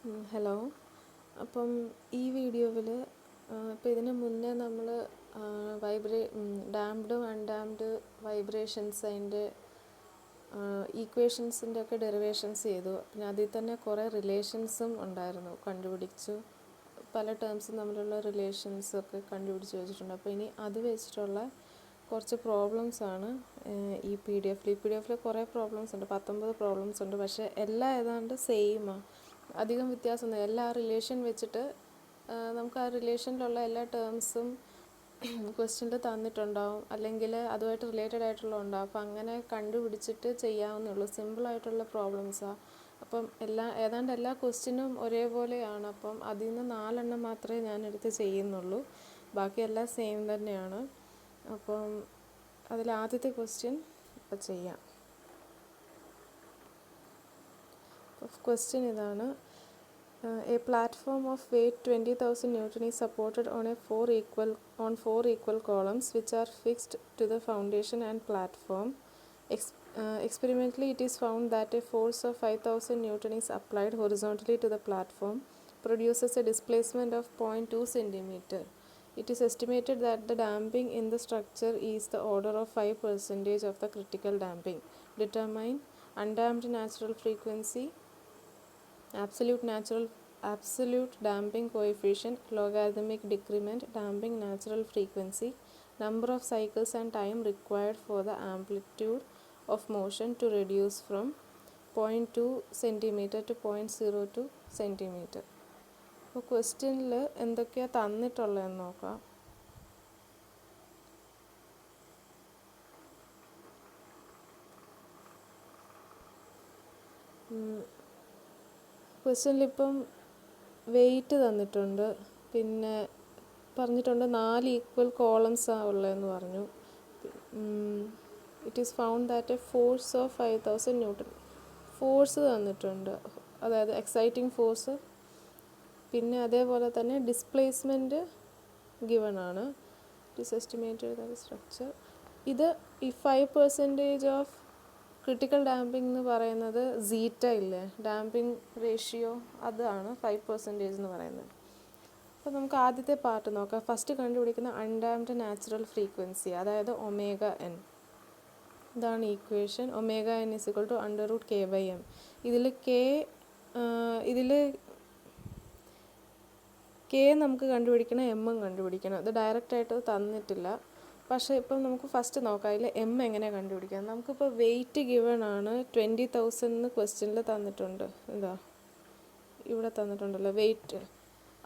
Hello. അപ്പം ഈ വീഡിയോയിൽ ഇപ്പോൾ ഇതിന് മുന്നേ നമ്മൾ ഡാംഡും അൺഡാംഡ് വൈബ്രേഷൻസ് അതിൻ്റെ ഈക്വേഷൻസിൻ്റെ ഒക്കെ ഡെറിവേഷൻസ് ചെയ്തു. പിന്നെ അതിൽ തന്നെ കുറേ റിലേഷൻസും ഉണ്ടായിരുന്നു, കണ്ടുപിടിച്ചു. പല ടേംസും തമ്മിലുള്ള റിലേഷൻസൊക്കെ കണ്ടുപിടിച്ച് വെച്ചിട്ടുണ്ട്. അപ്പോൾ ഇനി അത് വെച്ചിട്ടുള്ള കുറച്ച് പ്രോബ്ലംസാണ് ഈ പി ഡി എഫിൽ കുറേ പ്രോബ്ലംസ് ഉണ്ട്, 19 പ്രോബ്ലംസ് ഉണ്ട്. പക്ഷേ എല്ലാം ഏതാണ്ട് സെയിമാണ്, അധികം വ്യത്യാസമൊന്നും. എല്ലാ റിലേഷൻ വെച്ചിട്ട് നമുക്ക് ആ റിലേഷനിലുള്ള എല്ലാ ടേംസും ക്വസ്റ്റ്യനിൽ തന്നിട്ടുണ്ടാവും, അല്ലെങ്കിൽ അതുമായിട്ട് റിലേറ്റഡ് ആയിട്ടുള്ള ഉണ്ടാവും. അപ്പം അങ്ങനെ കണ്ടുപിടിച്ചിട്ട് ചെയ്യാവുന്നേ ഉള്ളൂ. സിമ്പിളായിട്ടുള്ള പ്രോബ്ലംസാണ്. അപ്പം ഏതാണ്ട് എല്ലാ ക്വസ്റ്റ്യനും ഒരേപോലെയാണ്. അപ്പം അതിൽ നിന്ന് 4 എണ്ണം മാത്രമേ ഞാനെടുത്ത് ചെയ്യുന്നുള്ളൂ, ബാക്കിയെല്ലാം സെയിം തന്നെയാണ്. അപ്പം അതിൽ ആദ്യത്തെ ക്വസ്റ്റ്യൻ ചെയ്യാം. ക്വസ്റ്റ്യൻ ഇതാണ്: a platform of weight 20,000 Newton is supported on 4 equal columns which are fixed to the foundation and platform. Experimentally, it is found that a force of 5,000 Newton is applied horizontally to the platform, produces a displacement of 0.2 centimeter. It is estimated that the damping in the structure is the order of 5% of the critical damping. Determine undamped natural frequency, absolute damping coefficient, logarithmic decrement, damping natural frequency, number of cycles and time required for the amplitude of motion to reduce from 0.2 cm to 0.02 cm. അപ്പോൾ ക്വസ്റ്റ്യനിൽ എന്തൊക്കെയാണ് തന്നിട്ടുള്ളതെന്ന് നോക്കാം. ക്വസ്റ്റ്യനിലിപ്പം wait തന്നിട്ടുണ്ട്, പിന്നെ പറഞ്ഞിട്ടുണ്ട് 4 equal കോളംസാണ് ഉള്ളതെന്ന് പറഞ്ഞു. It is found that A force of 5,000 newton. Force തന്നിട്ടുണ്ട്, അതായത് എക്സൈറ്റിംഗ് ഫോഴ്സ്. പിന്നെ അതേപോലെ തന്നെ ഡിസ്പ്ലേസ്മെൻറ്റ് ഗിവൺ ആണ്. It is estimated that structure. ഇത് ഈ 5% ഓഫ് ക്രിട്ടിക്കൽ ഡാമ്പിംഗ് എന്ന് പറയുന്നത് സീറ്റ ഇല്ലേ, ഡാമ്പിംഗ് റേഷ്യോ, അതാണ് 5% എന്ന് പറയുന്നത്. അപ്പോൾ നമുക്ക് ആദ്യത്തെ പാർട്ട് നോക്കാം. ഫസ്റ്റ് കണ്ടുപിടിക്കുന്ന അൺഡാംഡ് നാച്ചുറൽ ഫ്രീക്വൻസി, അതായത് ഒമേഗ എൻ. ഇതാണ് ഈക്വേഷൻ. Omega N = √k/m. ഇതിൽ കെ നമുക്ക് കണ്ടുപിടിക്കണം, എമ്മും കണ്ടുപിടിക്കണം. അത് ഡയറക്റ്റായിട്ട് തന്നിട്ടില്ല. പക്ഷേ ഇപ്പം നമുക്ക് ഫസ്റ്റ് നോക്കാം അതിൽ എം എങ്ങനെ കണ്ടുപിടിക്കാം. നമുക്കിപ്പോൾ വെയിറ്റ് ഗിവൺ ആണ് 20,000 എന്ന് ക്വസ്റ്റ്യനിൽ തന്നിട്ടുണ്ട്. എന്താ ഇവിടെ തന്നിട്ടുണ്ടല്ലോ വെയിറ്റ്.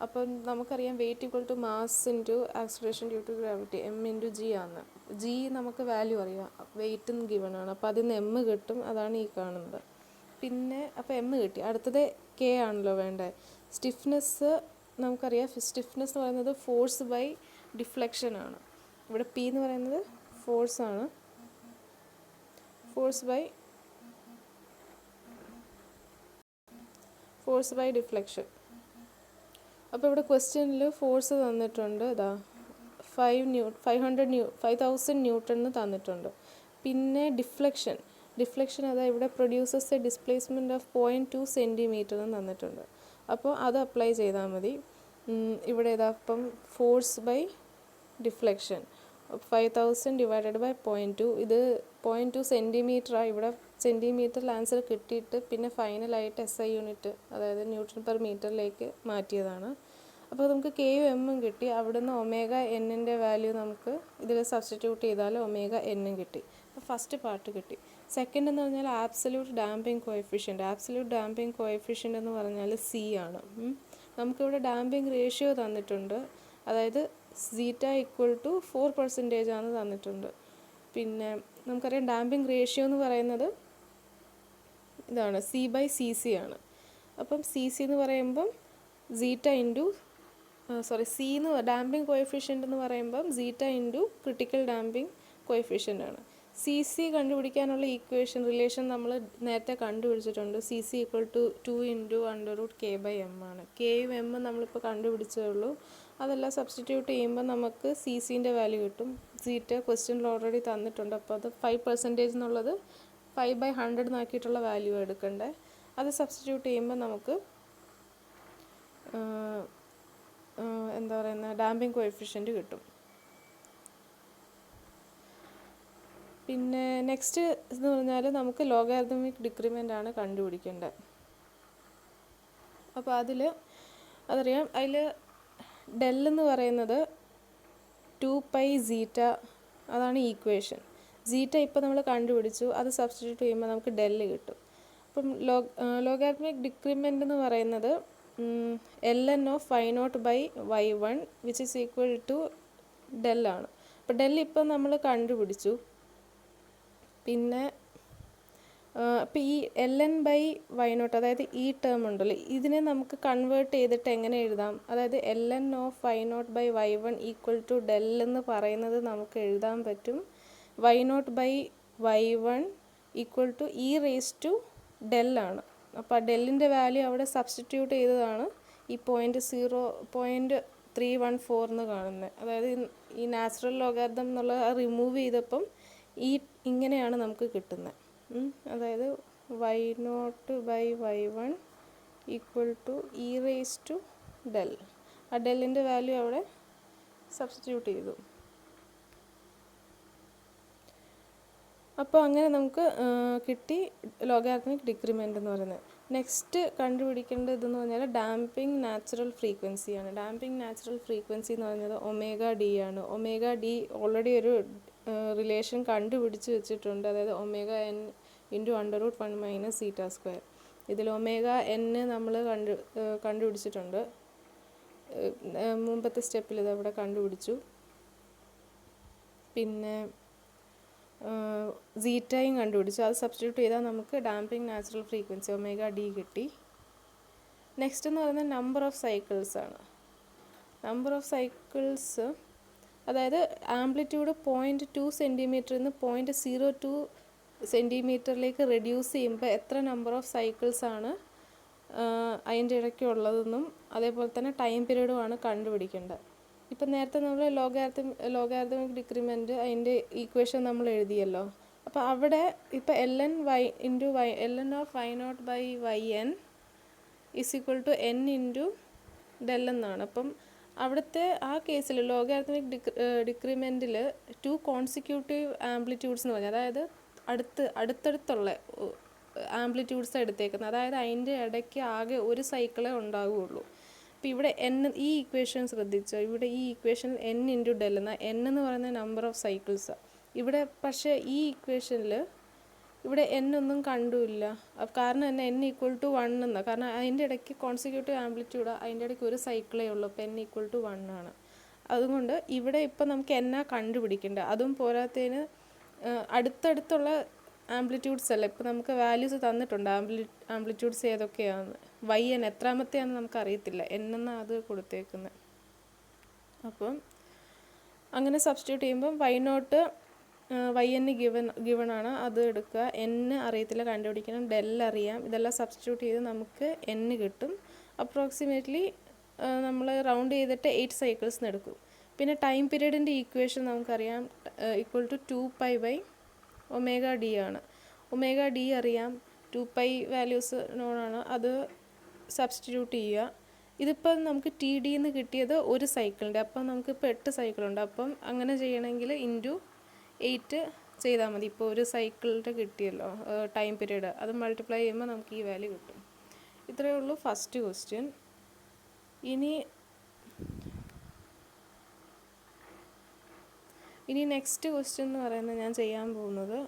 അപ്പം നമുക്കറിയാം weight = mass into acceleration due to gravity, M into G ആണ്. ജി നമുക്ക് വാല്യൂ അറിയാം, വെയിറ്റും ഗിവൺ ആണ്. അപ്പോൾ അതിൽ നിന്ന് എം കിട്ടും, അതാണ് ഈ കാണുന്നത്. പിന്നെ അപ്പോൾ എം കിട്ടി. അടുത്തത് കെ ആണല്ലോ വേണ്ടത്. സ്റ്റിഫ്നെസ് നമുക്കറിയാം. സ്റ്റിഫ്നെസ് എന്ന് പറയുന്നത് ഫോഴ്സ് ബൈ ഡിഫ്ലക്ഷൻ ആണ്. ഇവിടെ പി എന്ന് പറയുന്നത് ഫോഴ്സാണ്, ഫോഴ്സ് ബൈ ഡിഫ്ലക്ഷൻ. അപ്പോൾ ഇവിടെ ക്വസ്റ്റ്യനിൽ ഫോഴ്സ് തന്നിട്ടുണ്ട്, ഇതാ 5,000 ന്യൂട്ടൺ എന്ന് തന്നിട്ടുണ്ട്. പിന്നെ ഡിഫ്ലക്ഷൻ അതാ ഇവിടെ produces A displacement of 0.2 centimetre എന്ന് തന്നിട്ടുണ്ട്. അപ്പോൾ അത് അപ്ലൈ ചെയ്താൽ മതി. ഇവിടെ ഇതാ ഇപ്പം force by deflection 5,000 divided by 0.2. ഇത് 0.2 സെൻറ്റിമീറ്ററാണ്. ഇവിടെ സെൻറ്റിമീറ്ററിൽ ആൻസർ കിട്ടിയിട്ട് പിന്നെ ഫൈനലായിട്ട് SI യൂണിറ്റ്, അതായത് ന്യൂട്ടൺ പെർ മീറ്ററിലേക്ക് മാറ്റിയതാണ്. അപ്പോൾ നമുക്ക് കെയും എമ്മും കിട്ടി. അവിടെ നിന്ന് ഒമേഗ എന്നിൻ്റെ വാല്യൂ നമുക്ക് ഇതിൽ സബ്സ്റ്റിറ്റ്യൂട്ട് ചെയ്താൽ ഒമേഗ എന്നും കിട്ടി. അപ്പോൾ ഫസ്റ്റ് പാർട്ട് കിട്ടി. സെക്കൻഡ് എന്ന് പറഞ്ഞാൽ absolute damping coefficient. Absolute damping coefficient എന്ന് പറഞ്ഞാൽ C ആണ്. നമുക്കിവിടെ ഡാമ്പിംഗ് റേഷ്യോ തന്നിട്ടുണ്ട്, അതായത് സീറ്റ = 4% ആണ് തന്നിട്ടുണ്ട്. പിന്നെ നമുക്കറിയാം ഡാമ്പിംഗ് റേഷ്യോ എന്ന് പറയുന്നത് ഇതാണ്, C/cc ആണ്. അപ്പം CC എന്ന് പറയുമ്പം ഡാമ്പിംഗ് കോഎഫിഷ്യൻ്റ് എന്ന് പറയുമ്പം സീറ്റ ഇൻറ്റു ക്രിട്ടിക്കൽ ഡാമ്പിംഗ് കോഎഫിഷ്യൻ്റ് ആണ്. CC കണ്ടുപിടിക്കാനുള്ള റിലേഷൻ നമ്മൾ നേരത്തെ കണ്ടുപിടിച്ചിട്ടുണ്ട്. CC = 2 × √k/m ആണ്. കെയും എമ്മും നമ്മളിപ്പോൾ കണ്ടുപിടിച്ചേ ഉള്ളൂ. അതെല്ലാം സബ്സ്റ്റിറ്റ്യൂട്ട് ചെയ്യുമ്പോൾ നമുക്ക് CCൻ്റെ വാല്യൂ കിട്ടും. സീറ്റ ക്വസ്റ്റ്യനിൽ ഓൾറെഡി തന്നിട്ടുണ്ട്. അപ്പോൾ അത് 5% എന്നുള്ളത് 5/100 എന്നാക്കിയിട്ടുള്ള വാല്യൂ എടുക്കണ്ടേ. അത് സബ്സ്റ്റിറ്റ്യൂട്ട് ചെയ്യുമ്പോൾ നമുക്ക് എന്താ പറയുന്നത്, ഡാമ്പിംഗ് കോഎഫിഷ്യൻറ്റ് കിട്ടും. പിന്നെ നെക്സ്റ്റ് എന്ന് പറഞ്ഞാൽ നമുക്ക് ലോഗാരിതമിക് ഡിക്രിമെൻ്റ് ആണ് കണ്ടുപിടിക്കേണ്ടത്. അപ്പോൾ അതറിയാം, അതിൽ ഡെൽ എന്ന് പറയുന്നത് 2π സീറ്റ, അതാണ് ഈക്വേഷൻ. സീറ്റ ഇപ്പോൾ നമ്മൾ കണ്ടുപിടിച്ചു, അത് സബ്സ്റ്റിറ്റ്യൂട്ട് ചെയ്യുമ്പോൾ നമുക്ക് ഡെല്ല് കിട്ടും. അപ്പം ലോഗാരിതമിക് ഡിക്രിമെൻ്റ് എന്ന് പറയുന്നത് ln of y0/y1 which is equal to ഡെല്ലാണ്. അപ്പോൾ ഡെല്ല് ഇപ്പം നമ്മൾ കണ്ടുപിടിച്ചു. പിന്നെ അപ്പോൾ ഈ ln/y0, അതായത് ഈ ടേം ഉണ്ടല്ലോ, ഇതിനെ നമുക്ക് കൺവേർട്ട് ചെയ്തിട്ട് എങ്ങനെ എഴുതാം? അതായത് ln of y0/y1 equal to del എന്ന് പറയുന്നത് നമുക്ക് എഴുതാൻ പറ്റും y0/y1 equal to e raise to ഡെല്ലാണ്. അപ്പോൾ ആ ഡെല്ലിൻ്റെ വാല്യൂ അവിടെ സബ്സ്റ്റിറ്റ്യൂട്ട് ചെയ്തതാണ് ഈ 0.314 എന്ന് കാണുന്നത്. അതായത് ഈ നാച്ചുറൽ ലോഗാരിതം എന്നുള്ള റിമൂവ് ചെയ്തപ്പം ഇങ്ങനെയാണ് നമുക്ക് കിട്ടുന്നത്. അതായത് y0/y1 equal to e raise to del. ആ ഡെല്ലിൻ്റെ വാല്യൂ അവിടെ സബ്സ്റ്റിറ്റ്യൂട്ട് ചെയ്തു. അപ്പോൾ അങ്ങനെ നമുക്ക് കിട്ടി ലോഗാരിതമിക് ഡിക്രിമെൻ്റ് എന്ന് പറയുന്നത്. നെക്സ്റ്റ് കണ്ടുപിടിക്കേണ്ടതെന്ന് പറഞ്ഞാൽ ഡാമ്പിംഗ് നാച്ചുറൽ ഫ്രീക്വൻസിയാണ്. ഡാമ്പിംഗ് നാച്ചുറൽ ഫ്രീക്വൻസി എന്ന് പറയുന്നത് ω ആണ്. ω ഓൾറെഡി ഒരു റിലേഷൻ കണ്ടുപിടിച്ച് വെച്ചിട്ടുണ്ട്. അതായത് ω(n) × √1 - θ². ഇതിൽ ω(n) നമ്മൾ കണ്ടുപിടിച്ചിട്ടുണ്ട്. മുമ്പത്തെ സ്റ്റെപ്പിൽ ഇതവിടെ കണ്ടുപിടിച്ചു. പിന്നെ സീറ്റയും കണ്ടുപിടിച്ചു. അത് സബ്സ്റ്റിറ്റ്യൂട്ട് ചെയ്താൽ നമുക്ക് ഡാമ്പിംഗ് നാച്ചുറൽ ഫ്രീക്വൻസി ω(d) കിട്ടി. നെക്സ്റ്റ് എന്ന് പറയുന്നത് നമ്പർ ഓഫ് സൈക്കിൾസ് ആണ്. നമ്പർ ഓഫ് സൈക്കിൾസ്, അതായത് ആംപ്ലിറ്റ്യൂഡ് 0.2 സെൻറ്റിമീറ്ററിൽ നിന്ന് 0.02 സെൻറ്റിമീറ്ററിലേക്ക് റെഡ്യൂസ് ചെയ്യുമ്പോൾ എത്ര നമ്പർ ഓഫ് സൈക്കിൾസ് ആണ് അതിൻ്റെ ഇടയ്ക്കുള്ളതെന്നും അതേപോലെ തന്നെ ടൈം പീരീഡുമാണ് കണ്ടുപിടിക്കേണ്ടത്. ഇപ്പം നേരത്തെ നമ്മൾ ലോഗാരിതമിക് ഡിക്രിമെൻ്റ് അതിൻ്റെ ഈക്വേഷൻ നമ്മൾ എഴുതിയല്ലോ. അപ്പോൾ അവിടെ ഇപ്പോൾ ln of y0/yn is equal to n × del എന്നാണ്. അപ്പം അവിടുത്തെ ആ കേസിൽ ലോഗാരിതമിക് ഡിക്രിമെൻറ്റിൽ 2 കോൺസിക്യൂട്ടീവ് ആംപ്ലിറ്റ്യൂഡ്സ് എന്ന് പറഞ്ഞാൽ, അതായത് അടുത്തടുത്തുള്ള ആംപ്ലിറ്റ്യൂഡ്സ് എടുത്തേക്കുന്നത്. അതായത് അതിൻ്റെ ഇടയ്ക്ക് ആകെ ഒരു സൈക്കിളേ ഉണ്ടാവുകയുള്ളൂ. അപ്പോൾ ഇവിടെ ഈ ഈക്വേഷൻ ശ്രദ്ധിച്ചോ, ഇവിടെ ഈ ഈക്വേഷനിൽ n × ഡെൽ എന്നാൽ n എന്ന് പറയുന്ന നമ്പർ ഓഫ് സൈക്കിൾസാണ്. ഇവിടെ പക്ഷേ ഈ ഈക്വേഷനിൽ ഇവിടെ n ഒന്നും കണ്ടുമില്ല. കാരണം തന്നെ n ഈക്വൽ ടു 1 എന്നാണ്. കാരണം അതിൻ്റെ ഇടയ്ക്ക് കോൺസിക്യൂട്ടീവ് ആംപ്ലിറ്റ്യൂഡ്, അതിൻ്റെ ഇടയ്ക്ക് ഒരു സൈക്കിളേ ഉള്ളൂ. അപ്പോൾ n ഈക്വൽ ടു 1 ആണ്. അതുകൊണ്ട് ഇവിടെ ഇപ്പം നമുക്ക് n കണ്ടുപിടിക്കേണ്ടത്. അതും പോരാത്തതിന് അടുത്തടുത്തുള്ള ആംപ്ലിറ്റ്യൂഡ്സ് അല്ല. ഇപ്പോൾ നമുക്ക് വാല്യൂസ് തന്നിട്ടുണ്ട്, ആംപ്ലിറ്റ്യൂഡ്സ് ഏതൊക്കെയാണ്, yn എത്രാമത്തെയാണെന്ന് നമുക്ക് അറിയത്തില്ല, n എന്നാണ് അത് കൊടുത്തേക്കുന്നത്. അപ്പം അങ്ങനെ സബ്സ്റ്റിറ്റ്യൂട്ട് ചെയ്യുമ്പം yn ഗിവൺ ആണ്, അത് എടുക്കുക. n അറിയത്തില്ല, കണ്ടുപിടിക്കണം. ഡെൽ അറിയാം. ഇതെല്ലാം സബ്സ്റ്റിറ്റ്യൂട്ട് ചെയ്ത് നമുക്ക് n കിട്ടും. അപ്രോക്സിമേറ്റ്ലി നമ്മൾ റൗണ്ട് ചെയ്തിട്ട് 8 സൈക്കിൾസിന് എടുക്കും. പിന്നെ ടൈം പീരീഡിൻ്റെ ഈക്വേഷൻ നമുക്കറിയാം, ഈക്വൽ ടു 2π/ω(d) ആണ്. ω(d) അറിയാം, 2π വാല്യൂസ് നോണാണ്, അത് സബ്സ്റ്റിറ്റ്യൂട്ട് ചെയ്യുക. ഇതിപ്പം നമുക്ക് TD എന്ന് കിട്ടിയത് ഒരു സൈക്കിളിൻ്റെ. അപ്പം നമുക്കിപ്പോൾ 8 സൈക്കിളുണ്ട്. അപ്പം അങ്ങനെ ചെയ്യണമെങ്കിൽ × 8 ചെയ്താൽ മതി. ഇപ്പോൾ ഒരു സൈക്കിളിൻ്റെ കിട്ടിയല്ലോ ടൈം പീരീഡ്, അത് മൾട്ടിപ്ലൈ ചെയ്യുമ്പോൾ നമുക്ക് ഈ വാല്യൂ കിട്ടും. ഇത്രയേ ഉള്ളൂ ഫസ്റ്റ് ക്വസ്റ്റ്യൻ. ഇനി നെക്സ്റ്റ് ക്വസ്റ്റ്യൻ എന്ന് പറയുന്നത് ഞാൻ ചെയ്യാൻ പോകുന്നത്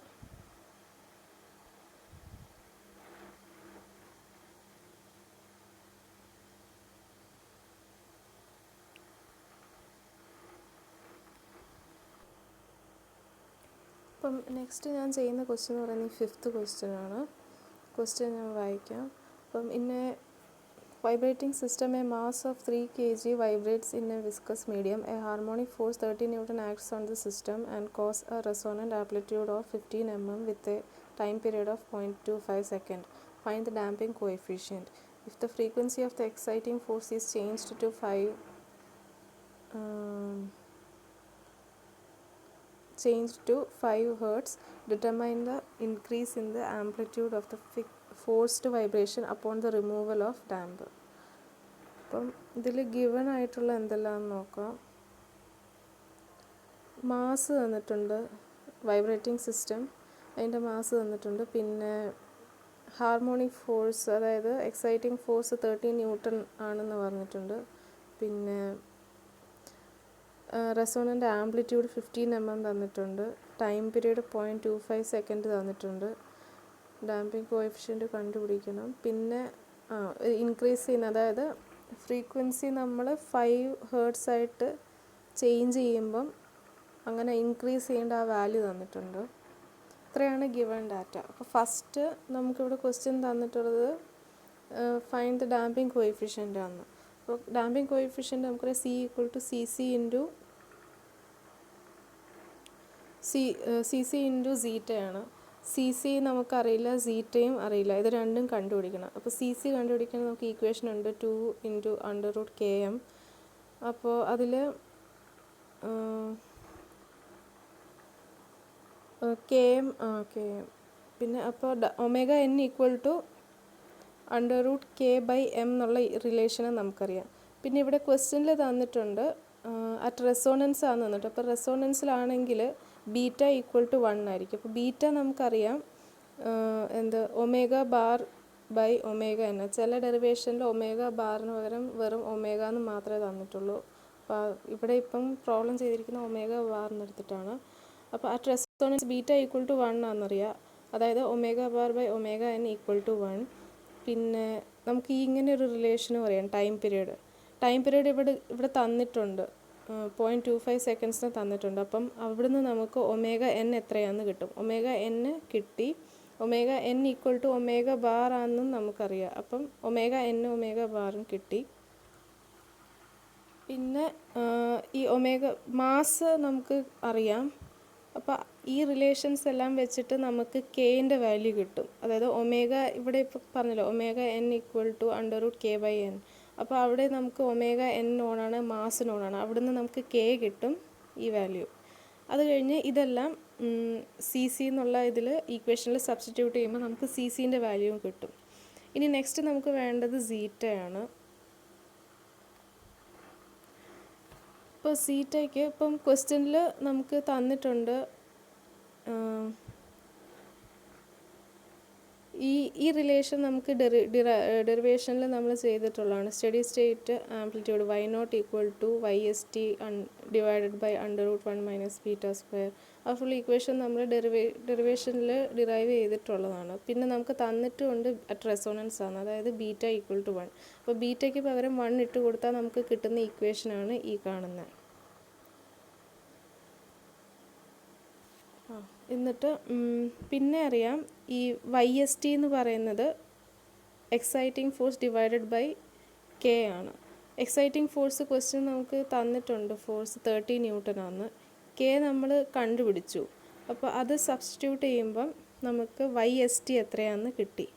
നെക്സ്റ്റ് ഞാൻ ചെയ്യുന്ന ക്വസ്റ്റ്യൻ എന്ന് പറയുന്നത് 5th ക്വസ്റ്റ്യൻ ആണ്. ക്വസ്റ്റ്യൻ ഞാൻ വായിക്കാം. In A vibrating system, a mass of 3 kg vibrates in a viscous medium. A harmonic force 30 Newton acts on the system and causes a resonant amplitude of 15 mm with a time period of 0.25 seconds. Find the damping coefficient. If the frequency of the exciting force is changed to 5 Hz, determine the increase in the amplitude of the forced vibration upon the removal of damper. അപ്പം ഇതിൽ given ആയിട്ടുള്ള എന്തെല്ലാമെന്ന് നോക്കാം. Mass തന്നിട്ടുണ്ട്, vibrating system, അതിൻ്റെ mass തന്നിട്ടുണ്ട്. പിന്നെ harmonic force, അതായത് exciting force 13 newton ആണെന്ന് പറഞ്ഞിട്ടുണ്ട്. പിന്നെ റെസോണൻ്റ് ആംപ്ലിറ്റ്യൂഡ് 15 mm തന്നിട്ടുണ്ട്. ടൈം പീരീഡ് 0.25 സെക്കൻഡ് തന്നിട്ടുണ്ട്. ഡാമ്പിംഗ് കോഎഫിഷ്യൻ്റ് കണ്ടുപിടിക്കണം. പിന്നെ ഇൻക്രീസ് ചെയ്യുന്ന, അതായത് ഫ്രീക്വൻസി നമ്മൾ 5 Hz ആയിട്ട് ചേഞ്ച് ചെയ്യുമ്പം അങ്ങനെ ഇൻക്രീസ് ചെയ്യേണ്ട ആ വാല്യൂ തന്നിട്ടുണ്ട്. ഇത്രയാണ് ഗിവൺ ഡാറ്റ. അപ്പോൾ ഫസ്റ്റ് നമുക്കിവിടെ ക്വസ്റ്റ്യൻ തന്നിട്ടുള്ളത് ഫൈൻഡ് ദ ഡാമ്പിംഗ് കോഎഫിഷ്യൻ്റ് ആണ്. അപ്പോൾ ഡാമ്പിംഗ് കോഎഫിഷ്യൻ്റ് നമുക്കറിയാം C = CC ഇൻറ്റു സീറ്റയാണ്. CC നമുക്കറിയില്ല, സീറ്റയും അറിയില്ല, ഇത് രണ്ടും കണ്ടുപിടിക്കണം. അപ്പോൾ CC കണ്ടുപിടിക്കാൻ നമുക്ക് ഈക്വേഷൻ ഉണ്ട് 2 × √Km. അപ്പോൾ അതിൽ Km പിന്നെ അപ്പോൾ ωn = √K/m എന്നുള്ള റിലേഷനെ നമുക്കറിയാം. പിന്നെ ഇവിടെ ക്വസ്റ്റ്യനിൽ തന്നിട്ടുണ്ട് അറ്റ് റെസോണൻസ് ആണ് തന്നിട്ട്. അപ്പോൾ റെസോണൻസിലാണെങ്കിൽ ബീറ്റ = 1 ആയിരിക്കും. അപ്പോൾ ബീറ്റ നമുക്കറിയാം ω/ωn. ചില ഡെറിവേഷനിൽ ω/ന് പകരം വെറും ω എന്ന് മാത്രമേ തന്നിട്ടുള്ളൂ. അപ്പോൾ ഇവിടെ ഇപ്പം പ്രോബ്ലം ചെയ്തിരിക്കുന്ന ω/ന് എടുത്തിട്ടാണ്. അപ്പോൾ അറ്റ് റെസോണൻസ് ബീറ്റ = 1 ആണെന്നറിയാം, അതായത് ω/ωn = 1. പിന്നെ നമുക്ക് ഇങ്ങനെ ഒരു റിലേഷനും അറിയാം, ടൈം പീരീഡ് ഇവിടെ തന്നിട്ടുണ്ട് 0.25 സെക്കൻഡ്സിന് തന്നിട്ടുണ്ട്. അപ്പം അവിടുന്ന് നമുക്ക് ωn എത്രയാണെന്ന് കിട്ടും. ωn കിട്ടി. ωn = ω/, ആണെന്നും നമുക്കറിയാം. അപ്പം ωn ω/ന് കിട്ടി. പിന്നെ ഈ മാസ് നമുക്ക് അറിയാം. അപ്പോൾ ഈ റിലേഷൻസ് എല്ലാം വെച്ചിട്ട് നമുക്ക് Kൻ്റെ വാല്യൂ കിട്ടും. അതായത് ഇവിടെ ഇപ്പോൾ പറഞ്ഞല്ലോ ωn = √K/n. അപ്പോൾ അവിടെ നമുക്ക് ωn നോണാണ്, മാസ് നോണാണ്, അവിടുന്ന് നമുക്ക് K കിട്ടും, ഈ വാല്യൂ. അത് കഴിഞ്ഞ് ഇതെല്ലാം CC എന്നുള്ള ഇതിൽ ഈക്വേഷനിൽ സബ്സ്റ്റിറ്റ്യൂട്ട് ചെയ്യുമ്പോൾ നമുക്ക് CCൻ്റെ വാല്യൂവും കിട്ടും. ഇനി നെക്സ്റ്റ് നമുക്ക് വേണ്ടത് സീറ്റയാണ്. ഇപ്പോൾ സീറ്റയ്ക്ക് ഇപ്പം ക്വസ്റ്റ്യനിൽ നമുക്ക് തന്നിട്ടുണ്ട് ഈ റിലേഷൻ നമുക്ക് ഡെറിവേഷനിൽ നമ്മൾ ചെയ്തിട്ടുള്ളതാണ്. Steady state amplitude y0 = yst /√1 - β². ആ ഫുൾ ഈക്വേഷൻ നമ്മൾ ഡെറിവേഷനിൽ ഡിറൈവ് ചെയ്തിട്ടുള്ളതാണ്. പിന്നെ നമുക്ക് തന്നിട്ടുണ്ട് അറ്റ് റെസോണൻസ് ആണ്, അതായത് ബീറ്റ = 1. അപ്പോൾ ബീറ്റയ്ക്ക് പകരം 1 ഇട്ട് കൊടുത്താൽ നമുക്ക് കിട്ടുന്ന ഈക്വേഷനാണ് ഈ കാണുന്നത്. എന്നിട്ട് പിന്നെ അറിയാം ഈ YST എന്ന് പറയുന്നത് എക്സൈറ്റിംഗ് ഫോഴ്സ് /K ആണ്. എക്സൈറ്റിംഗ് ഫോഴ്സ് ക്വസ്റ്റ്യൻ നമുക്ക് തന്നിട്ടുണ്ട്, ഫോഴ്സ് 30 ന്യൂട്ടൺ ആണ്. K നമ്മൾ കണ്ടുപിടിച്ചു. അപ്പോൾ അത് സബ്സ്റ്റിറ്റ്യൂട്ട് ചെയ്യുമ്പം നമുക്ക് YST എത്രയാണെന്ന് കിട്ടി.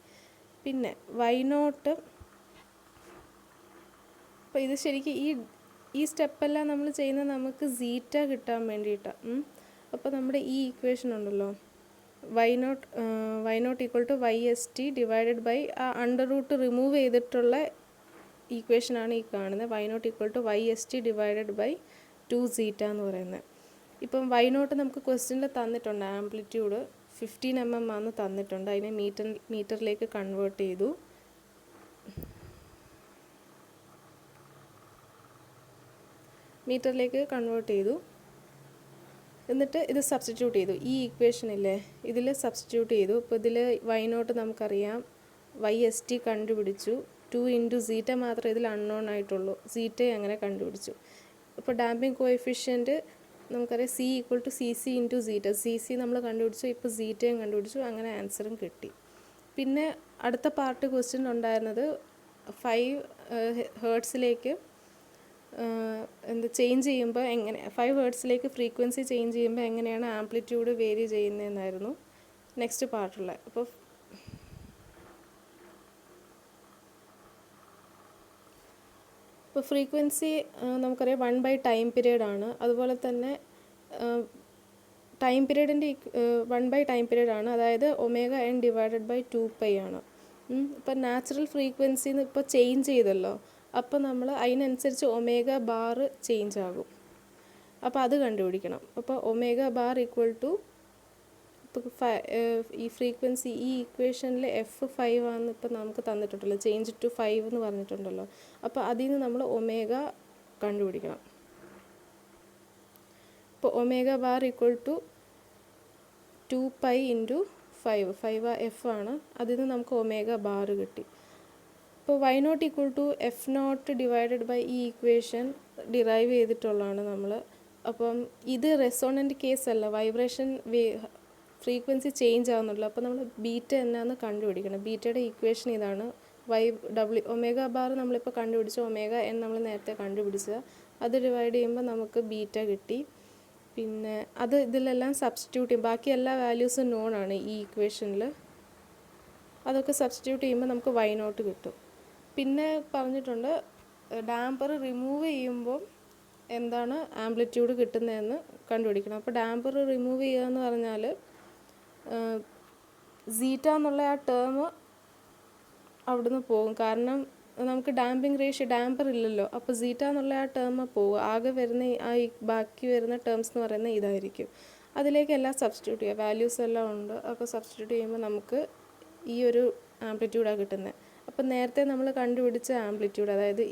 പിന്നെ Y0, അപ്പോൾ ഇത് ശരിക്കും ഈ സ്റ്റെപ്പെല്ലാം നമ്മൾ ചെയ്യുന്നത് നമുക്ക് സീറ്റ കിട്ടാൻ വേണ്ടിയിട്ടാണ്. അപ്പോൾ നമ്മുടെ ഈ ഈക്വേഷൻ ഉണ്ടല്ലോ, y0 = YST / √, റിമൂവ് ചെയ്തിട്ടുള്ള ഈക്വേഷനാണ് ഈ കാണുന്നത്. y0 = YST / 2ζ എന്ന് പറയുന്നത്. ഇപ്പം y0 നമുക്ക് ക്വസ്റ്റ്യനിൽ തന്നിട്ടുണ്ട്, ആംപ്ലിറ്റ്യൂഡ് 15 mm ആണ് തന്നിട്ടുണ്ട്. അതിനെ മീറ്ററിലേക്ക് കൺവേർട്ട് ചെയ്തു. എന്നിട്ട് ഇത് സബ്സ്റ്റിറ്റ്യൂട്ട് ചെയ്തു. ഈ ഈക്വേഷനില്ലേ, ഇതിൽ സബ്സ്റ്റിറ്റ്യൂട്ട് ചെയ്തു. അപ്പോൾ ഇതിൽ y0 നമുക്കറിയാം, YST കണ്ടുപിടിച്ചു. 2 × ζ മാത്രമേ ഇതിൽ അൺനോൺ ആയിട്ടുള്ളൂ, ζ അങ്ങനെ കണ്ടുപിടിച്ചു. അപ്പോൾ ഡാമ്പിംഗ് കോഎഫിഷ്യൻറ്റ് നമുക്കറിയാം C = CC × ζ. CC നമ്മൾ കണ്ടുപിടിച്ചു, ഇപ്പോൾ ζയും കണ്ടുപിടിച്ചു, അങ്ങനെ ആൻസറും കിട്ടി. പിന്നെ അടുത്ത പാർട്ട് ക്വസ്റ്റ്യൻ ഉണ്ടായിരുന്നത് 5 Hz ചേഞ്ച് ചെയ്യുമ്പോൾ 5 Hz ഫ്രീക്വൻസി ചേഞ്ച് ചെയ്യുമ്പോൾ എങ്ങനെയാണ് ആംപ്ലിറ്റ്യൂഡ് വേരി ചെയ്യുന്നതെന്നായിരുന്നു നെക്സ്റ്റ് പാർട്ടുള്ള. അപ്പോൾ ഫ്രീക്വൻസി നമുക്കറിയാം 1 ടൈം പീരീഡ് ആണ്. അതുപോലെ തന്നെ ടൈം പീരീഡിൻ്റെ 1 ടൈം പീരീഡ് ആണ്, അതായത് ωn / 2π ആണ്. ഇപ്പോൾ നാച്ചുറൽ ഫ്രീക്വൻസി ഇപ്പോൾ ചേഞ്ച് ചെയ്തല്ലോ, അപ്പോൾ നമ്മൾ അതിനനുസരിച്ച് ഒമേഗ ബാർ ചേഞ്ച് ആകും. അപ്പോൾ അത് കണ്ടുപിടിക്കണം. അപ്പോൾ ഒമേഗ ബാർ ഈക്വൽ ടു ഇപ്പോൾ ഈ ഫ്രീക്വൻസി ഈ ഇക്വേഷനിൽ F5 ആണെന്ന് ഇപ്പോൾ നമുക്ക് തന്നിട്ടുണ്ടല്ലോ, ചേഞ്ച് ടു 5 എന്ന് പറഞ്ഞിട്ടുണ്ടല്ലോ. അപ്പോൾ അതിൽ നിന്ന് നമ്മൾ ഒമേഗ കണ്ടുപിടിക്കണം. ഇപ്പോൾ omega bar equal to 2π × 5 F ആണ്. അതിൽ നിന്ന് നമുക്ക് ഒമേഗ ബാർ കിട്ടി. ഇപ്പോൾ y0 equal to F0 divided by ഈ ഇക്വേഷൻ ഡിറൈവ് ചെയ്തിട്ടുള്ളതാണ് നമ്മൾ. അപ്പം ഇത് റെസോണൻറ്റ് കേസ് അല്ല, വൈബ്രേഷൻ ഫ്രീക്വൻസി ചേഞ്ച് ആവുന്നുള്ളൂ. അപ്പോൾ നമ്മൾ ബീറ്റ എന്നാന്ന് കണ്ടുപിടിക്കണം. ബീറ്റയുടെ ഇക്വേഷൻ ഇതാണ്. ഒമേഗ ബാർ നമ്മളിപ്പോൾ കണ്ടുപിടിച്ചു, ഒമേഗ n നമ്മൾ നേരത്തെ കണ്ടുപിടിച്ചത്. അത് ഡിവൈഡ് ചെയ്യുമ്പോൾ നമുക്ക് ബീറ്റ കിട്ടി. പിന്നെ അത് ഇതിലെല്ലാം സബ്സ്റ്റിറ്റ്യൂട്ട് ചെയ്യും. ബാക്കി എല്ലാ വാല്യൂസും നോൺ ആണ് ഈ ഇക്വേഷനിൽ. അതൊക്കെ സബ്സ്റ്റിറ്റ്യൂട്ട് ചെയ്യുമ്പോൾ നമുക്ക് y0 കിട്ടും. പിന്നെ പറഞ്ഞിട്ടുണ്ട് ഡാമ്പർ റിമൂവ് ചെയ്യുമ്പോൾ എന്താണ് ആംപ്ലിറ്റ്യൂഡ് കിട്ടുന്നതെന്ന് കണ്ടുപിടിക്കണം. അപ്പോൾ ഡാമ്പർ റിമൂവ് ചെയ്യുക എന്ന് പറഞ്ഞാൽ സീറ്റ എന്നുള്ള ആ ടേം അവിടുന്ന് പോകും. കാരണം നമുക്ക് ഡാമ്പിങ് റേഷ്യോ ഡാമ്പർ ഇല്ലല്ലോ. അപ്പോൾ സീറ്റ എന്നുള്ള ആ ടേം പോകും. ആകെ വരുന്ന ആ ബാക്കി വരുന്ന ടേംസ് എന്ന് പറയുന്നത് ഇതായിരിക്കും. അതിലേക്ക് എല്ലാം സബ്സ്റ്റിറ്റ്യൂട്ട് ചെയ്യുക. വാല്യൂസ് എല്ലാം ഉണ്ട്. അപ്പോൾ സബ്സ്റ്റിറ്റ്യൂട്ട് ചെയ്യുമ്പോൾ നമുക്ക് ഈ ഒരു ആംപ്ലിറ്റ്യൂഡാണ് കിട്ടുന്നത്. അപ്പോൾ നേരത്തെ നമ്മൾ കണ്ടുപിടിച്ച ആംപ്ലിറ്റ്യൂഡ്, അതായത്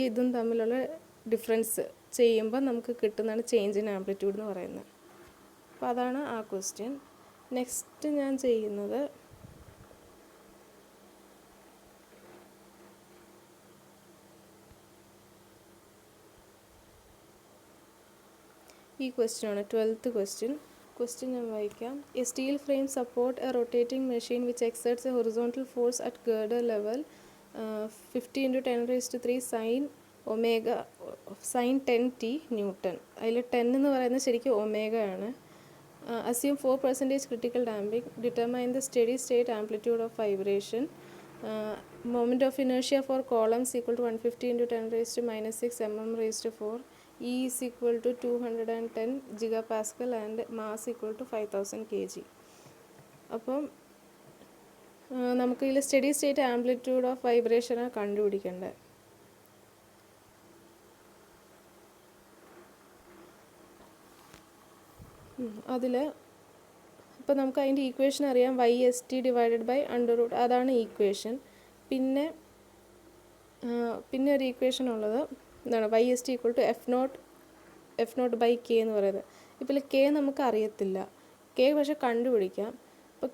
ഇതും തമ്മിലുള്ള ഡിഫറൻസ് ചെയ്യുമ്പോൾ നമുക്ക് കിട്ടുന്നതാണ് ചേഞ്ച് ഇൻ ആംപ്ലിറ്റ്യൂഡ് എന്ന് പറയുന്നത്. അപ്പോൾ അതാണ് ആ ക്വസ്റ്റ്യൻ. നെക്സ്റ്റ് ഞാൻ ചെയ്യുന്നത് ഈ ക്വസ്റ്റ്യനാണ്, 12th ക്വസ്റ്റ്യൻ. ക്വസ്റ്റ്യൻ ഞാൻ വായിക്കാം. A steel frame support A rotating machine which exerts A horizontal force at girder level 50 × 10⁻³ sin 10t newton. അതിൽ 10 എന്ന് പറയുന്നത് ശരിക്കും ഒമേഗ ആണ്. Assume 4% critical damping. Determine the steady state amplitude of vibration. Moment of inertia for columns equal to 150 × 10⁻⁻6 mm⁴. E is equal to 210 gigapascal and mass equal to 5000 kg. അപ്പം നമുക്ക് ഇതിൽ steady state amplitude of വൈബ്രേഷനാണ് കണ്ടുപിടിക്കേണ്ടത്. അതിൽ ഇപ്പോൾ നമുക്ക് അതിൻ്റെ equation അറിയാം. YST divided by √, അതാണ് ഈക്വേഷൻ. പിന്നെ ഒരു ഈക്വേഷൻ ഉള്ളത് എന്താണ്, YST equal to F0 by K എന്ന് പറയുന്നത്. ഇപ്പോൾ K നമുക്ക് അറിയത്തില്ല, K പക്ഷെ കണ്ടുപിടിക്കാം. ഇപ്പോൾ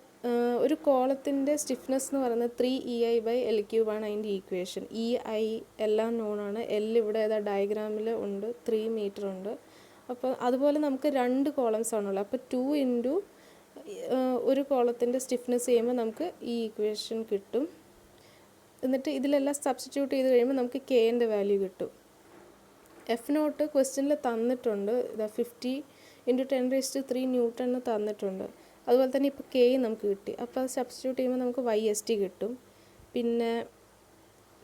ഒരു കോളത്തിൻ്റെ സ്റ്റിഫ്നെസ് എന്ന് പറയുന്നത് 3EI/L³ ആണ് അതിൻ്റെ ഈക്വേഷൻ. EI എല്ലാം നോണാണ്. L ഇവിടെ ഏതാ ഡയഗ്രാമിൽ ഉണ്ട്, 3 മീറ്റർ ഉണ്ട്. അപ്പോൾ അതുപോലെ നമുക്ക് 2 കോളംസ് ആണുള്ളത്. അപ്പോൾ 2 × ഒരു കോളത്തിൻ്റെ സ്റ്റിഫ്നെസ് ചെയ്യുമ്പോൾ നമുക്ക് ഈ ഈക്വേഷൻ കിട്ടും. എന്നിട്ട് ഇതിലെല്ലാം സബ്സ്റ്റിറ്റ്യൂട്ട് ചെയ്ത് കഴിയുമ്പോൾ നമുക്ക് Kൻ്റെ വാല്യൂ കിട്ടും. F0 ക്വസ്റ്റ്യനിൽ തന്നിട്ടുണ്ട്, 50 × 10⁻³ ന്യൂട്ടൺ തന്നിട്ടുണ്ട്. അതുപോലെ തന്നെ ഇപ്പോൾ K നമുക്ക് കിട്ടി. അപ്പോൾ അത് സബ്സ്റ്റിറ്റ്യൂട്ട് ചെയ്യുമ്പോൾ നമുക്ക് YST കിട്ടും. പിന്നെ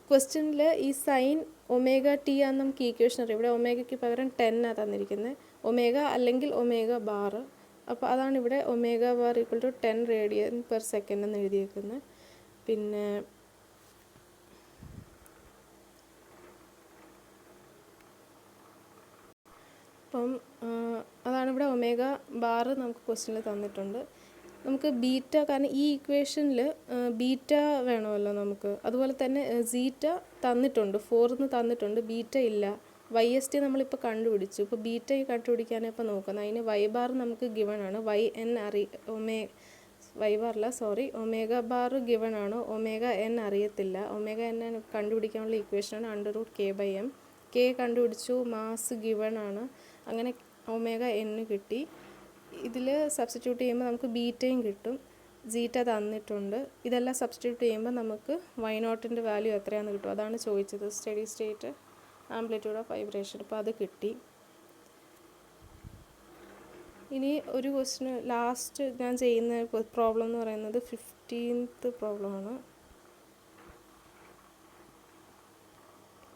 ക്വസ്റ്റ്യനിൽ ഈ സൈൻ ഒമേഗ ടി ആണ് നമുക്ക് ഈക്വേഷൻ അറിയാം. ഇവിടെ ഒമേഗയ്ക്ക് പകരം 10 ആണ് തന്നിരിക്കുന്നത്, ഒമേഗ അല്ലെങ്കിൽ ഒമേഗ ബാർ. അപ്പോൾ അതാണ് ഇവിടെ omega bar equal to 10 radian/s എന്ന് എഴുതിയേക്കുന്നത്. പിന്നെ അപ്പം അതാണ് ഇവിടെ ഒമേഗ ബാർ നമുക്ക് ക്വസ്റ്റ്യനിൽ തന്നിട്ടുണ്ട്. നമുക്ക് ബീറ്റ, കാരണം ഈ ഇക്വേഷനിൽ ബീറ്റ വേണമല്ലോ നമുക്ക്. അതുപോലെ തന്നെ സീറ്റ തന്നിട്ടുണ്ട്, 4 തന്നിട്ടുണ്ട്, ബീറ്റ ഇല്ല. YST നമ്മളിപ്പോൾ കണ്ടുപിടിച്ചു. ഇപ്പോൾ ബീറ്റ കണ്ടുപിടിക്കാനാണ് ഇപ്പോൾ നോക്കുന്നത്. അതിന് Y ബാർ നമുക്ക് ഗിവൺ ആണ്. ഒമേഗ ബാർ ഗിവൺ ആണ്. ഒമേഗ n അറിയത്തില്ല. ഒമേഗ n കണ്ടുപിടിക്കാനുള്ള ഇക്വേഷനാണ് √K/m. K കണ്ടുപിടിച്ചു, മാസ് ഗിവൺ ആണ്. അങ്ങനെ ഒമേഗ n കിട്ടി. ഇതിൽ സബ്സ്റ്റിറ്റ്യൂട്ട് ചെയ്യുമ്പോൾ നമുക്ക് ബീറ്റയും കിട്ടും, സീറ്റ തന്നിട്ടുണ്ട്. ഇതെല്ലാം സബ്സ്റ്റിറ്റ്യൂട്ട് ചെയ്യുമ്പോൾ നമുക്ക് Y0ൻ്റെ വാല്യൂ എത്രയാണെന്ന് കിട്ടും. അതാണ് ചോദിച്ചത്, steady state amplitude of vibration. അപ്പോൾ അത് കിട്ടി. ഇനി ഒരു ക്വസ്റ്റ്യൻ ലാസ്റ്റ് ഞാൻ ചെയ്യുന്ന പ്രോബ്ലം എന്ന് പറയുന്നത് 15th പ്രോബ്ലമാണ്.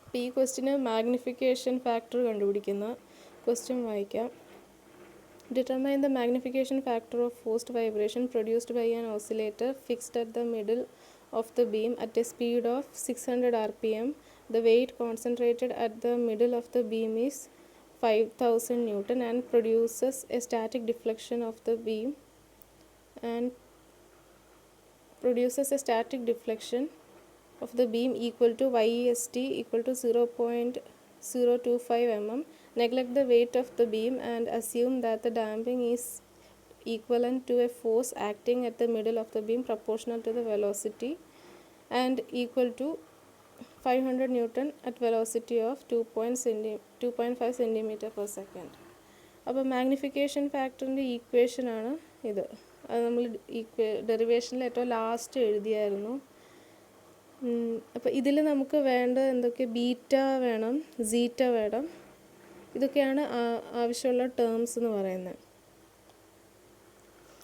അപ്പോൾ ഈ ക്വസ്റ്റ്യന് മാഗ്നിഫിക്കേഷൻ ഫാക്ടർ കണ്ടുപിടിക്കുന്ന ക്വസ്റ്റ്യൻ വായിക്കാം. Determine the magnification factor of forced vibration produced by an oscillator fixed at the middle of the beam at a speed of 600 rpm. The weight concentrated at the middle of the beam is 5000 Newton and produces a static deflection of the beam equal to YEST equal to 0.025 mm. Neglect the weight of the beam and assume that the damping is equivalent to a force acting at the middle of the beam proportional to the velocity and equal to 500 Newton at velocity of 2.5 centimeter per second. അപ്പോൾ magnification ഫാക്ടറിൻ്റെ ഈക്വേഷനാണ് ഇത്. അത് നമ്മൾ ഡെറിവേഷനിൽ ഏറ്റവും last എഴുതിയായിരുന്നു. അപ്പോൾ ഇതിൽ നമുക്ക് വേണ്ടത് എന്തൊക്കെ, ബീറ്റ വേണം, സീറ്റ വേണം. ഇതൊക്കെയാണ് ആവശ്യമുള്ള ടേംസ് എന്ന് പറയുന്നത്.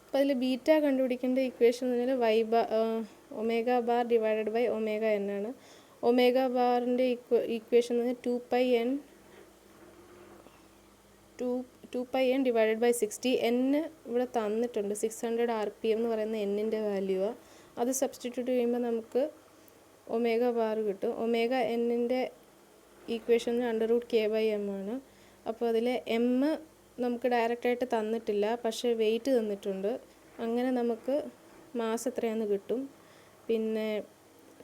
അപ്പോൾ അതിൽ ബീറ്റ കണ്ടുപിടിക്കേണ്ട ഇക്വേഷൻ എന്ന് പറഞ്ഞാൽ omega bar divided by omega n ആണ്. ഒമേഗ ബാറിൻ്റെ ഇക്വേഷൻ എന്ന് പറഞ്ഞാൽ 2πn ഡിവൈഡഡ് ബൈ 60. എൻ ഇവിടെ തന്നിട്ടുണ്ട്, 600 rpm എന്ന് പറയുന്ന എന്നിൻ്റെ വാല്യൂ. അത് സബ്സ്റ്റിറ്റ്യൂട്ട് ചെയ്യുമ്പോൾ നമുക്ക് ഒമേഗ ബാർ കിട്ടും. ഒമേഗ എന്നിൻ്റെ ഈക്വേഷൻ √k/m ആണ്. അപ്പോൾ അതിൽ എം നമുക്ക് ഡയറക്റ്റായിട്ട് തന്നിട്ടില്ല, പക്ഷേ വെയിറ്റ് തന്നിട്ടുണ്ട്. അങ്ങനെ നമുക്ക് മാസ് എത്രയാണെന്ന് കിട്ടും.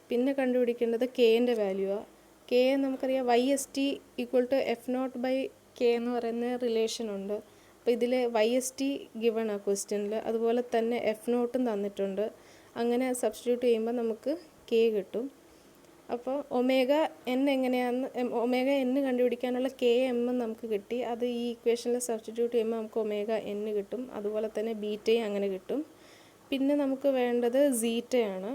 പിന്നെ കണ്ടുപിടിക്കേണ്ടത് കെൻ്റെ വാല്യൂവാണ്. കെ നമുക്കറിയാം YST ഈക്വൽ ടു F0/K എന്ന് പറയുന്ന റിലേഷൻ ഉണ്ട്. അപ്പോൾ ഇതിൽ YST ഗിവൺ ആ ക്വസ്റ്റ്യനിൽ, അതുപോലെ തന്നെ F0 തന്നിട്ടുണ്ട്. അങ്ങനെ സബ്സ്റ്റിറ്റ്യൂട്ട് ചെയ്യുമ്പോൾ നമുക്ക് കെ കിട്ടും. അപ്പോൾ ഒമേഗ എൻ കണ്ടുപിടിക്കാനുള്ള KM നമുക്ക് കിട്ടി. അത് ഈ ഇക്വേഷനിൽ സബ്സ്റ്റിറ്റ്യൂട്ട് ചെയ്യുമ്പോൾ നമുക്ക് ഒമേഗ എൻ കിട്ടും. അതുപോലെ തന്നെ ബീറ്റയും അങ്ങനെ കിട്ടും. പിന്നെ നമുക്ക് വേണ്ടത് സീറ്റയാണ്.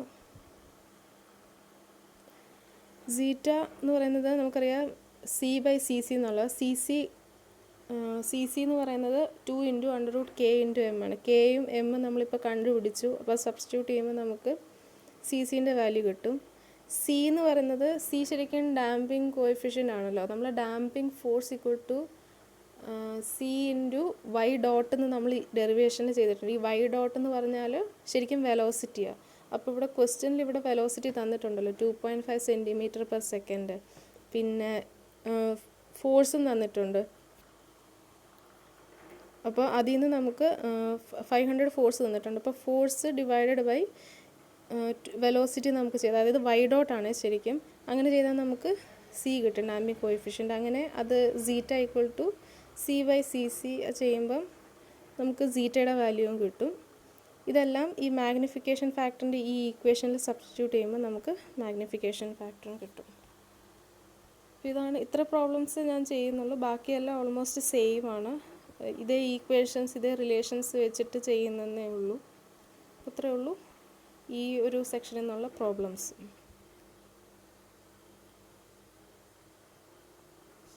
സീറ്റ എന്ന് പറയുന്നത് നമുക്കറിയാം C/cc എന്നുള്ളത്. സി സി എന്ന് പറയുന്നത് 2 × √k/m ആണ്. കെയും എമ്മും നമ്മളിപ്പോൾ കണ്ടുപിടിച്ചു. അപ്പോൾ സബ്സ്റ്റിറ്റ്യൂട്ട് ചെയ്യുമ്പോൾ നമുക്ക് CCൻ്റെ വാല്യൂ കിട്ടും. സി എന്ന് പറയുന്നത്, സി ശരിക്കും ഡാമ്പിങ് കോഎഫിഷ്യൻ്റ് ആണല്ലോ. നമ്മൾ damping force equal to C × y dot എന്ന് നമ്മൾ ഡെറിവേഷനിൽ ചെയ്തിട്ടുണ്ട്. ഈ y ഡോട്ട് എന്ന് പറഞ്ഞാൽ ശരിക്കും വെലോസിറ്റിയാണ്. അപ്പോൾ ഇവിടെ ക്വസ്റ്റ്യനിൽ ഇവിടെ വെലോസിറ്റി തന്നിട്ടുണ്ടല്ലോ, 2.5 centimeter per second. പിന്നെ ഫോഴ്സും തന്നിട്ടുണ്ട്. അപ്പോൾ അതിൽ നിന്ന് നമുക്ക് 500 ഫോഴ്സ് തന്നിട്ടുണ്ട്. അപ്പോൾ ഫോഴ്സ് ഡിവൈഡഡ് ബൈ വെലോസിറ്റി നമുക്ക് ചെയ്താൽ, അതായത് y ഡോട്ടാണ് ശരിക്കും, അങ്ങനെ ചെയ്താൽ നമുക്ക് സി കിട്ടും, ഡാമ്പിങ് കോഎഫിഷ്യൻ്റ്. അങ്ങനെ അത് സീറ്റ ഈക്വൽ ടു C/cc ചെയ്യുമ്പം നമുക്ക് സീറ്റയുടെ വാല്യൂവും കിട്ടും. ഇതെല്ലാം ഈ മാഗ്നിഫിക്കേഷൻ ഫാക്ടറിൻ്റെ ഈ ഈക്വേഷനിൽ സബ്സ്റ്റിറ്റ്യൂട്ട് ചെയ്യുമ്പോൾ നമുക്ക് മാഗ്നിഫിക്കേഷൻ ഫാക്ടറും കിട്ടും. ഇത്ര പ്രോബ്ലംസ് ഞാൻ ചെയ്യുന്നുള്ളൂ. ബാക്കിയെല്ലാം ഓൾമോസ്റ്റ് സെയിം ആണ്. ഇതേ ഈക്വേഷൻസ്, ഇതേ റിലേഷൻസ് വെച്ചിട്ട് ചെയ്യുന്നതേ ഉള്ളൂ. അത്രയേ ഉള്ളൂ ഈ ഒരു സെക്ഷനിൽ നിന്നുള്ള പ്രോബ്ലംസ്.